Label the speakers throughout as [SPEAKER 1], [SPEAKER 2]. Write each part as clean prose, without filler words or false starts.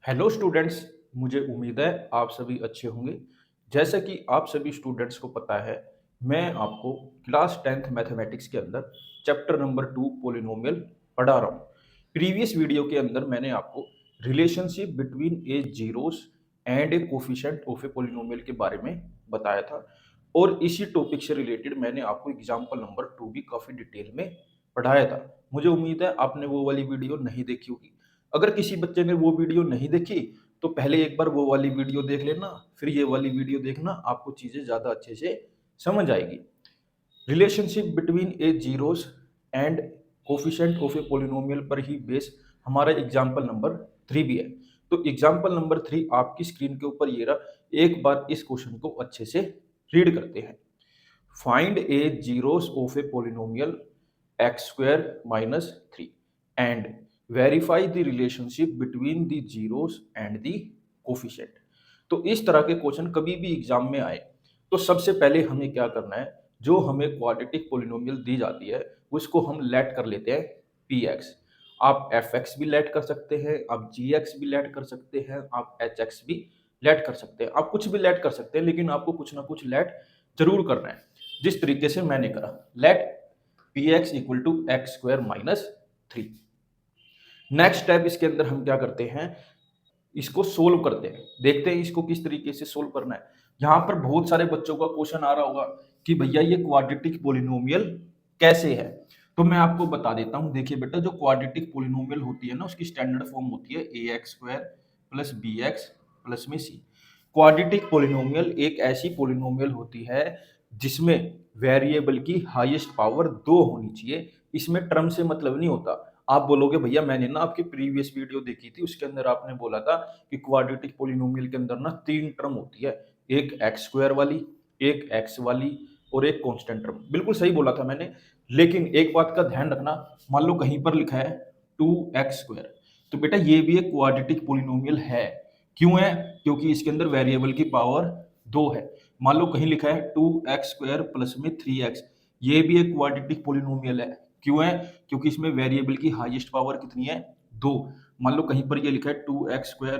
[SPEAKER 1] Hello students. मुझे उम्मीद है आप सभी अच्छे होंगे। जैसा कि आप सभी स्टूडेंट्स को पता है, मैं आपको क्लास 10th मैथमेटिक्स के अंदर चैप्टर नंबर 2 पॉलिनोमियल पढ़ा रहा हूँ। प्रीवियस वीडियो के अंदर मैंने आपको relationship between A zeros and A coefficient of a polynomial के बारे में बताया था, और इसी टॉपिक से रिलेटेड मैंने आपको एग्जाम्पल नंबर 2 भी काफ़ी डिटेल में पढ़ाया था। मुझे उम्मीद है आपने वो वाली वीडियो नहीं देखी होगी। अगर किसी बच्चे ने वो वीडियो नहीं देखी तो पहले एक बार वो वाली वीडियो देख लेना, फिर ये वाली वीडियो देखना, आपको चीजें ज्यादा अच्छे से समझ आएगी। Relationship between A zeros and coefficient of a polynomial पर ही बेस हमारा एग्जाम्पल नंबर 3 भी है। तो एग्जाम्पल नंबर 3 आपकी स्क्रीन के ऊपर ये रहा। एक बार इस क्वेश्चन को अच्छे से रीड करते हैं। Find A zeros of a polynomial x square minus 3 and verify the relationship between the zeros and the coefficient. तो इस तरह के क्वेश्चन कभी भी एग्जाम में आए तो सबसे पहले हमें क्या करना है, जो हमें क्वाड्रेटिक पॉलिनोमियल दी जाती है उसको हम लेट कर लेते हैं पी एक्स। आप एफ एक्स भी लेट कर सकते हैं, आप जी एक्स भी लेट कर सकते हैं, आप एच एक्स भी लेट कर सकते हैं, आप कुछ भी लेट कर सकते हैं, लेकिन आपको कुछ ना कुछ लेट जरूर करना है। जिस तरीके से मैंने करा, let P X equal to X square minus 3। Next step इसके अंदर हम क्या करते हैं, इसको सोल्व करते हैं। देखते हैं इसको किस तरीके से सोल्व करना है। यहां पर बहुत सारे बच्चों का क्वेश्चन आ रहा होगा कि भैया ये क्वाड्रेटिक पॉलिनोमियल कैसे है। तो मैं आपको बता देता हूं। देखिए बेटा, जो क्वाड्रेटिक पॉलिनोमियल होती है ना, उसकी स्टैंडर्ड फॉर्म होती है a x square plus b x plus में सी। क्वाड्रेटिक पॉलिनोमियल एक ऐसी पॉलिनोमियल होती है जिसमें वेरिएबल की हाईएस्ट पावर 2 होनी चाहिए। इसमें टर्म से मतलब नहीं होता। आप बोलोगे भैया मैंने ना आपकी प्रीवियस वीडियो देखी थी, उसके अंदर आपने बोला था कि क्वाड्रेटिक पॉलिनोमियल के अंदर ना 3 टर्म होती है, एक एक्स स्क्वायर वाली, एक एक्स वाली और एक कांस्टेंट टर्म। बिल्कुल सही बोला था मैंने, लेकिन एक बात का ध्यान रखना। मान लो कहीं पर लिखा है 2x स्क्वायर, तो बेटा ये भी एक क्वाड्रेटिक पॉलिनोमियल है। क्यों है? क्योंकि इसके अंदर वेरिएबल की पावर 2 है। मान लो कहीं लिखा है 2x स्क्वायर प्लस में 3x, ये भी एक क्वाड्रेटिक पॉलिनोमियल है। क्यों है? क्योंकि इसमें वेरिएबल की हाईएस्ट पावर कितनी है? 2। मान लो कहीं पर ये लिखा है 2x स्क्वायर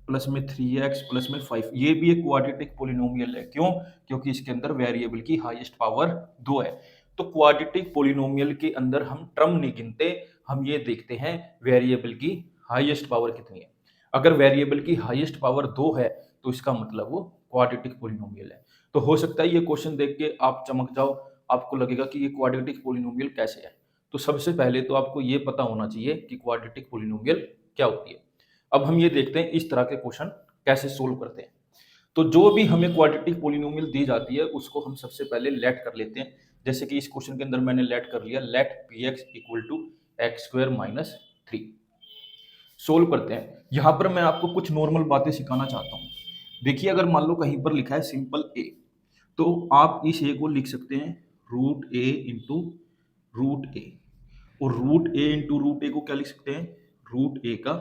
[SPEAKER 1] प्लस में 3x प्लस में 5, ये भी एक क्वाड्रेटिक पॉलिनोमियल है। क्यों? क्योंकि इसके अंदर वेरिएबल की हाईएस्ट पावर 2 है। तो क्वाड्रेटिक पॉलिनोमियल के अंदर हम टर्म नहीं गिनते, हम ये देखते हैं वेरिएबल की हाईएस्ट पावर कितनी है। अगर वेरिएबल की हाईएस्ट पावर 2 है तो इसका मतलब वो क्वाड्रेटिक पॉलिनोमियल है। तो हो सकता है ये क्वेश्चन देख के आप चमक जाओ, आपको लगेगा कि ये क्वाड्रेटिक पॉलिनोमियल कैसे है। तो सबसे पहले तो आपको ये पता होना चाहिए कि क्वाड्रेटिक पॉलिनोमियल क्या होती है। अब हम ये देखते हैं इस तरह के क्वेश्चन कैसे सोल्व करते हैं। तो जो भी हमें क्वाड्रेटिक पॉलिनोमियल दी जाती है उसको हम सबसे पहले लेट कर लेते हैं। जैसे कि इस क्वेश्चन के अंदर मैंने लेट कर लिया, let P X equal to X square minus 3। Solve करते हैं। यहां पर मैं आपको कुछ नॉर्मल बातें सिखाना चाहता हूं। देखिए, अगर मान लो कहीं पर लिखा है सिंपल ए, तो आप इस ए को लिख सकते हैं रूट ए इंटू रूट ए, और रूट ए इंटू रूट ए को क्या लिख सकते हैं? रूट ए का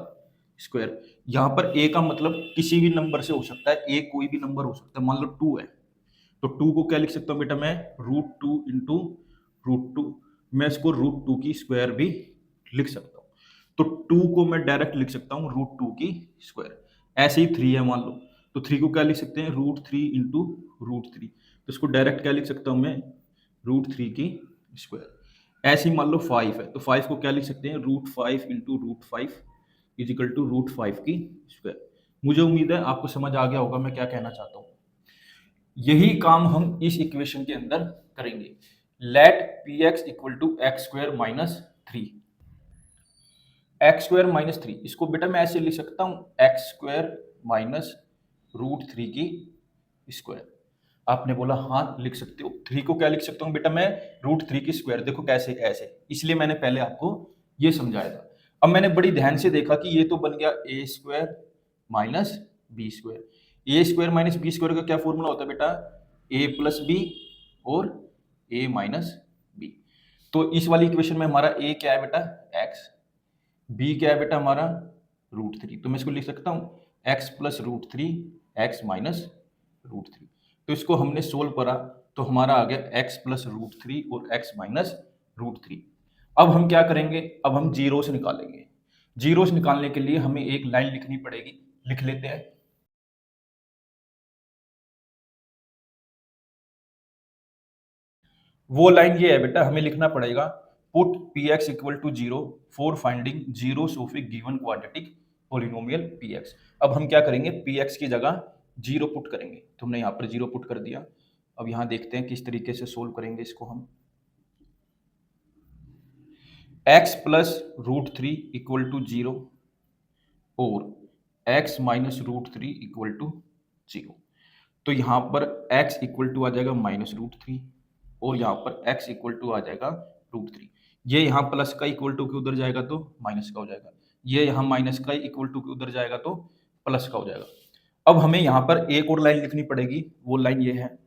[SPEAKER 1] स्क्वायर। यहां पर ए का मतलब किसी भी नंबर से हो सकता है, ए कोई भी नंबर हो सकता है। मान लो 2 है, तो 2 को क्या लिख सकता हूं बेटा मैं? Root 2 into root 2। मैं इसको रूट 2 की स्क्वायर भी लिख सकता हूं। तो 2 को मैं डायरेक्ट लिख सकता हूं रूट 2 की स्क्वायर। ऐसे ही 3 है मान लो, तो 3 को क्या लिख सकते हैं? Root 3 into root 3। तो इसको डायरेक्ट क्या लिख सकता हूं मैं? रूट 3 की स्क्वायर। ऐसे ही मान लो 5 है, तो 5 को क्या लिख सकते हैं? Root 5 into root 5 equal to root 5 की स्क्वायर। मुझे उम्मीद है आपको समझ आ गया होगा मैं क्या कहना चाहता हूँ। यही काम हम इस इक्वेशन के अंदर करेंगे। Let P X equal to X square minus 3। X square minus 3, इसको बेटा मैं ऐसे लिख सकता हूं एक्स स्क्वायर माइनस रूट 3 की स्क्वायर। आपने बोला हाँ लिख सकते हो। 3 को क्या लिख सकता हूं बेटा मैं? रूट 3 की स्क्वायर। देखो कैसे? ऐसे, इसलिए मैंने पहले आपको ये समझाया था। अब मैंने बड़ी ध्यान से देखा कि ये तो बन गया ए स्क्वायर माइनस बी स्क्वायर। ए स्क्वायर माइनस बी स्क्वायर का क्या फॉर्मूला होता है बेटा? ए प्लस बी और ए माइनस बी। तो इस वाली इक्वेशन में हमारा ए क्या है बेटा? एक्स। बी क्या है बेटा हमारा? रूट 3। तो मैं इसको लिख सकता हूँ X plus root 3 X minus root 3। तो इसको हमने सोल्व करा तो हमारा आ गया एक्स प्लस रूट 3 और एक्स माइनस रूट 3। अब हम क्या करेंगे? अब हम जीरो से निकालेंगे। जीरो से निकालने के लिए हमें एक लाइन लिखनी पड़ेगी। लिख लेते हैं। वो लाइन ये है बेटा, हमें लिखना पड़ेगा put P X equal to zero for finding zero of a given quadratic polynomial P X. अब हम क्या करेंगे, पी एक्स की जगह जीरो पुट करेंगे, तो हमने यहाँ पर जीरो पुट कर दिया। अब यहाँ देखते हैं किस तरीके से सोल्व करेंगे इसको हम। X plus root three equal to zero और x minus root three equal to zero. तो यहाँ पर x इक्वल टू आ जाएगा माइनस रूट थ्री और यहाँ पर x इक्वल टू आ जाएगा रूट थ्री। ये यहाँ प्लस का इक्वल टू के उधर जाएगा तो माइनस का हो जाएगा, ये यहाँ माइनस का इक्वल टू के उधर जाएगा तो प्लस का हो जाएगा। अब हमें यहाँ पर एक और लाइन लिखनी पड़ेगी, वो लाइन ये है,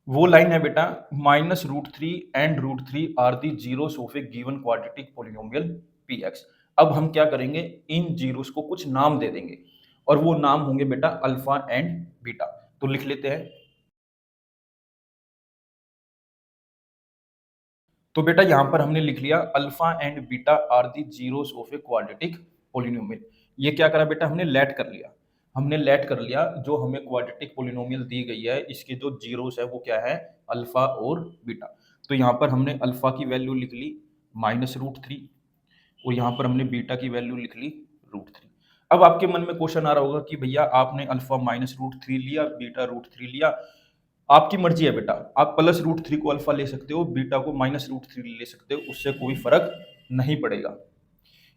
[SPEAKER 1] वो लाइन है बेटा minus root three and root three are the zeros of a given quadratic polynomial P X. अब हम क्या करेंगे, इन जीरोस को कुछ नाम दे देंगे और वो नाम होंगे बेटा अल्फा एंड बीटा। तो लिख लेते हैं। तो बेटा यहां पर हमने लिख लिया alpha and beta are the zeros of a quadratic polynomial. ये क्या करा बेटा, हमने लेट कर लिया, हमने लेट कर लिया जो हमें क्वाड्रेटिक पोलिनोमियल दी गई है इसके जो जीरोस है वो क्या है, अल्फा और बीटा। तो यहाँ पर हमने अल्फा की वैल्यू लिख ली माइनस रूट थ्री और यहाँ पर हमने बीटा की वैल्यू लिख ली रूट थ्री। अब आपके मन में क्वेश्चन आ रहा होगा कि भैया आपने अल्फा माइनस रूट थ्री लिया, बीटा रूट थ्री लिया, आपकी मर्जी है बेटा, आप प्लस रूट थ्री को अल्फा ले सकते हो, बीटा को माइनस रूट थ्री ले सकते हो, उससे कोई फर्क नहीं पड़ेगा।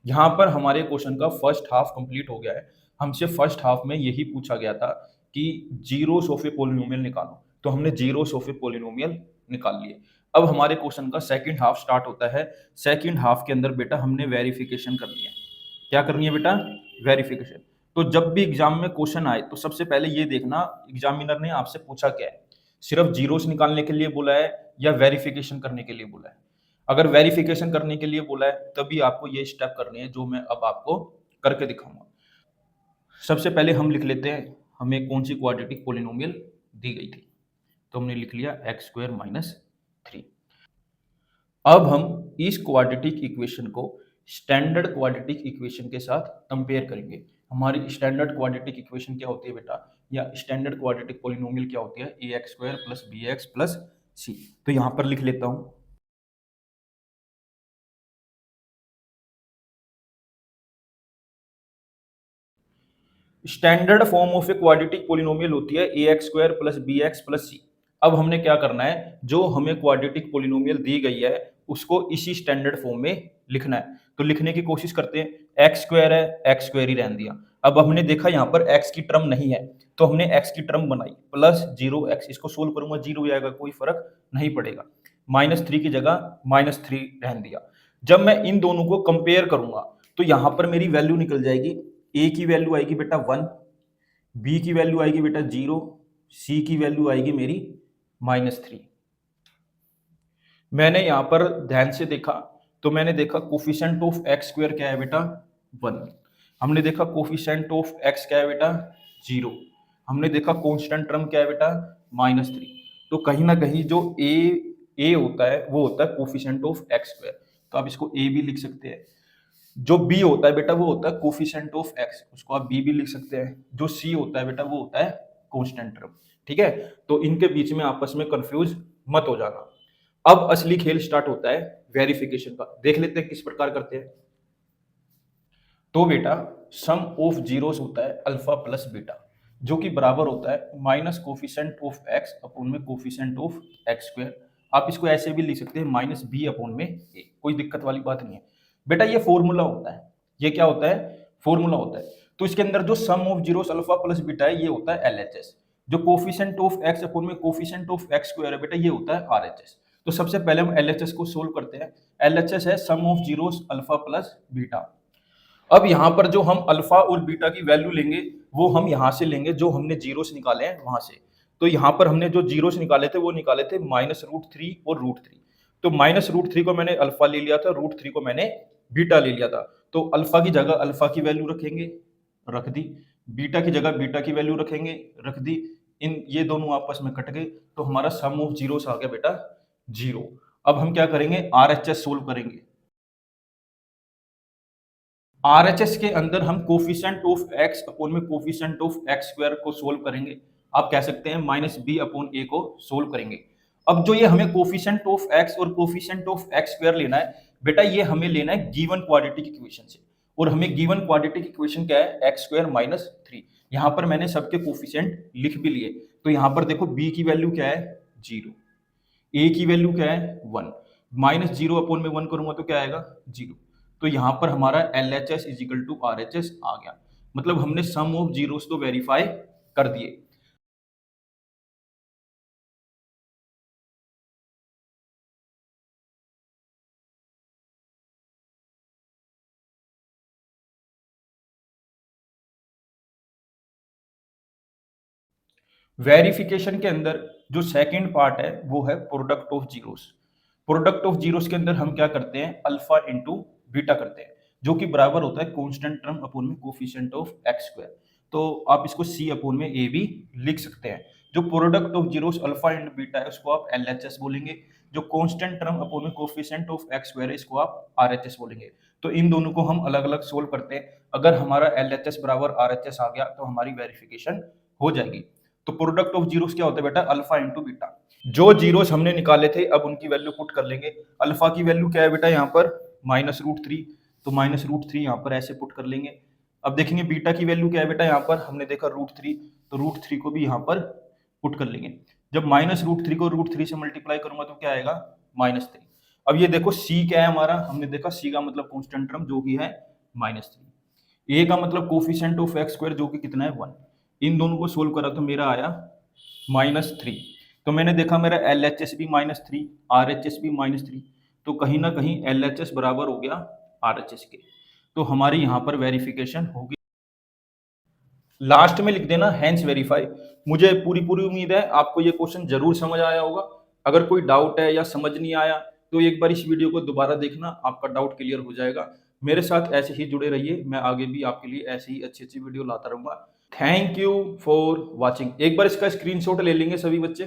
[SPEAKER 1] यहाँ पर हमारे क्वेश्चन का फर्स्ट हाफ कंप्लीट हो गया है। हमसे फर्स्ट हाफ में यही पूछा गया था कि जीरोस ऑफ ए पोलिनोमियल निकालो, तो हमने जीरोस ऑफ ए पोलिनोमियल निकाल लिए। अब हमारे क्वेश्चन का सेकंड हाफ स्टार्ट होता है। सेकंड हाफ के अंदर बेटा हमने वेरिफिकेशन करनी है। क्या करनी है बेटा, वेरिफिकेशन। तो जब भी एग्जाम में क्वेश्चन आए तो सबसे पहले ये देखना एग्जामिनर ने आपसे पूछा क्या है, सिर्फ जीरोस निकालने के लिए बोला है या वेरिफिकेशन करने के लिए बोला है। अगर वेरिफिकेशन करने के लिए बोला है तभी आपको ये स्टेप करने हैं जो मैं अब आपको करके दिखाऊंगा। सबसे पहले हम लिख लेते हैं हमें कौन सी क्वाड्रेटिक पोलिनोमियल दी गई थी। तो हमने लिख लिया एक्स स्क्वायर माइनस थ्री। अब हम इस क्वाड्रेटिक इक्वेशन को स्टैंडर्ड क्वाड्रेटिक इक्वेशन के साथ कंपेयर करेंगे। हमारी स्टैंडर्ड क्वाड्रेटिक इक्वेशन क्या होती है बेटा, या स्टैंडर्ड क्वाड्रेटिक पोलिनोमियल क्या होती है, a x square plus b x plus c. तो यहां पर लिख लेता हूं standard form of a quadratic polynomial होती है a x square plus b x plus c. अब हमने क्या करना है, जो हमें क्वाड्रेटिक पोलिनोमियल दी गई है उसको इसी स्टैंडर्ड फॉर्म में लिखना है। तो लिखने की कोशिश करते हैं। एक्स स्क्वायर है, एक्स स्क्वायर ही रहने दिया। अब हमने देखा यहाँ पर एक्स की टर्म नहीं है तो हमने एक्स की टर्म बनाई प्लस जीरो एक्स, इसको सोल्व करूंगा जीरो आएगा, कोई फर्क नहीं पड़ेगा। माइनस थ्री की जगह माइनस थ्री रहने दिया। जब मैं इन दोनों को कंपेयर करूंगा तो यहां पर मेरी वैल्यू निकल जाएगी। ए की वैल्यू आएगी बेटा वन, बी की वैल्यू आएगी बेटा जीरो, सी की वैल्यू आएगी मेरी माइनस थ्री। मैंने यहां पर ध्यान से देखा तो मैंने देखा कोफिशिएंट ऑफ एक्स स्क्वायर क्या है बेटा वन, हमने देखा कोफिशिएंट ऑफ एक्स क्या है बेटा जीरो, हमने देखा कांस्टेंट टर्म क्या है बेटा माइनस थ्री। तो कहीं ना कहीं जो ए होता है वो होता है कोफिशिएंट ऑफ एक्स स्क्वायर, तो आप इसको ए भी लिख सकते हैं। जो बी होता है बेटा वो होता है कोफिशिएंट ऑफ एक्स, उसको आप बी भी लिख सकते हैं। जो सी होता है बेटा वो होता है कांस्टेंट टर्म। ठीक है, तो इनके बीच में आपस में कंफ्यूज मत हो जाना। अब असली खेल स्टार्ट होता है वेरिफिकेशन का। देख लेते हैं किस प्रकार करते हैं। तो बेटा सम ऑफ जीरोस होता है अल्फा प्लस बीटा, जो कि बराबर होता है minus coefficient of x upon में कोफिशिएंट ऑफ एक्स स्क्वायर। आप इसको ऐसे भी लिख सकते हैं माइनस बी अपॉन में ए, कोई दिक्कत वाली बात नहीं है बेटा। ये फॉर्मूला होता है, ये क्या होता है, फॉर्मूला होता है। तो इसके अंदर जो sum of zeros alpha plus beta है ये होता है एलएचएस। जो कोफिशिएंट ऑफ एक्स अपॉन में कोफिशिएंट ऑफ एक्स स्क्वायर है बेटा ये होता है आरएचएस। तो सबसे पहले हम एलएचएस को सोल्व करते हैं। एलएचएस है sum of zeros alpha plus beta. अब यहाँ पर जो हम अल्फा और बीटा की वैल्यू लेंगे वो हम यहाँ से लेंगे जो हमने जीरो से निकाले हैं वहां से। तो यहाँ पर हमने जो जीरो से निकाले थे वो निकाले थे माइनस रूट थ्री और रूट थ्री। तो माइनस रूट थ्री को मैंने अल्फा ले लिया था, रूट थ्री को मैंने बीटा ले लिया था। तो अल्फा की जगह अल्फा की वैल्यू रखेंगे, रख दी। बीटा की जगह बीटा की वैल्यू रखेंगे, रख दी। इन ये दोनों आपस में कट गए तो हमारा सम ऑफ जीरो आ गया बेटा जीरो। अब हम क्या करेंगे, आर एच एस सोल्व करेंगे। आरएचएस के अंदर हम कोफिशिएंट ऑफ एक्स अपॉन में कोफिशिएंट ऑफ एक्स स्क्वायर को सोल्व करेंगे। आप कह सकते हैं माइनस बी अपॉन ए को सोल्व करेंगे। अब जो ये हमें कोफिशिएंट ऑफ एक्स और कोफिशिएंट ऑफ एक्स स्क्वायर लेना है, बेटा ये हमें लेना है गिवन क्वाड्रेटिक इक्वेशन से। और हमें गिवन क्वाड्रेटिक इक्वेशन क्या है, एक्स स्क्वायर माइनस थ्री। यहाँ पर मैंने सबके कोफिशिएंट लिख भी लिए। तो यहाँ पर देखो बी की वैल्यू क्या है, जीरो। ए की वैल्यू क्या है, वन। माइनस जीरो अपॉन में वन करूंगा तो क्या आएगा, जीरो। तो यहां पर हमारा L H S is equal to R H S आ गया। मतलब हमने सम ऑफ जीरोस तो वेरीफाई कर दिए। वेरिफिकेशन के अंदर जो सेकंड पार्ट है वो है product of zeros. Product of zeros के अंदर हम क्या करते हैं, अल्फा इंटू बीटा करते हैं, जो कि बराबर होता है कांस्टेंट टर्म अपॉन में कोफिशिएंट ऑफ एक्स स्क्वायर। तो आप इसको सी अपॉन में ए भी लिख सकते हैं। जो product of zeros alpha into beta है उसको आप एल एच एस बोलेंगे। जो कांस्टेंट टर्म अपॉन में कोफिशिएंट ऑफ एक्स स्क्वायर है इसको आप आर एच एस बोलेंगे। तो इन दोनों को हम अलग अलग सोल्व करते हैं। अगर हमारा एल एच एस बराबर आर एच एस आ गया तो हमारी वेरिफिकेशन हो जाएगी। तो प्रोडक्ट ऑफ जीरोस क्या होता है बेटा, अल्फा इंटू बीटा। जो जीरोस हमने निकाले थे अब उनकी वैल्यू पुट कर लेंगे। अल्फा की वैल्यू क्या है बेटा, यहाँ पर माइनस रूट थ्री। तो माइनस रूट थ्री यहाँ पर ऐसे पुट कर लेंगे। अब देखेंगे बीटा की वैल्यू क्या है बेटा, यहाँ पर हमने देखा रूट थ्री। तो रूट थ्री को भी यहाँ पर पुट कर लेंगे। जब माइनस रूट थ्री को रूट थ्री से मल्टीप्लाई करूंगा तो क्या आएगा, माइनस थ्री। अब ये देखो सी क्या है हमारा, हमने देखा सी का मतलब कॉन्स्टेंट टर्म जो कि है माइनस थ्री। ए का मतलब कोफिशिएंट ऑफ एक्स स्क्वायर जो कि कितना है, वन। इन दोनों को सोल्व करा तो मेरा आया माइनस थ्री। तो मैंने देखा मेरा एल एच एस भी minus three, are H S भी माइनस थ्री। तो कहीं ना कहीं एल एच एस बराबर हो गया आर एच एस के। तो हमारी यहाँ पर वेरिफिकेशन होगी। लास्ट में लिख देना हैंस वेरीफाई। मुझे पूरी पूरी उम्मीद है आपको ये क्वेश्चन जरूर समझ आया होगा। अगर कोई डाउट है या समझ नहीं आया तो एक बार इस वीडियो को दोबारा देखना, आपका डाउट क्लियर हो जाएगा। मेरे साथ ऐसे ही जुड़े रहिए, मैं आगे भी आपके लिए ऐसी ही अच्छी अच्छी वीडियो लाता रहूंगा। Thank you for watching. एक बार इसका स्क्रीनशॉट ले लेंगे सभी बच्चे।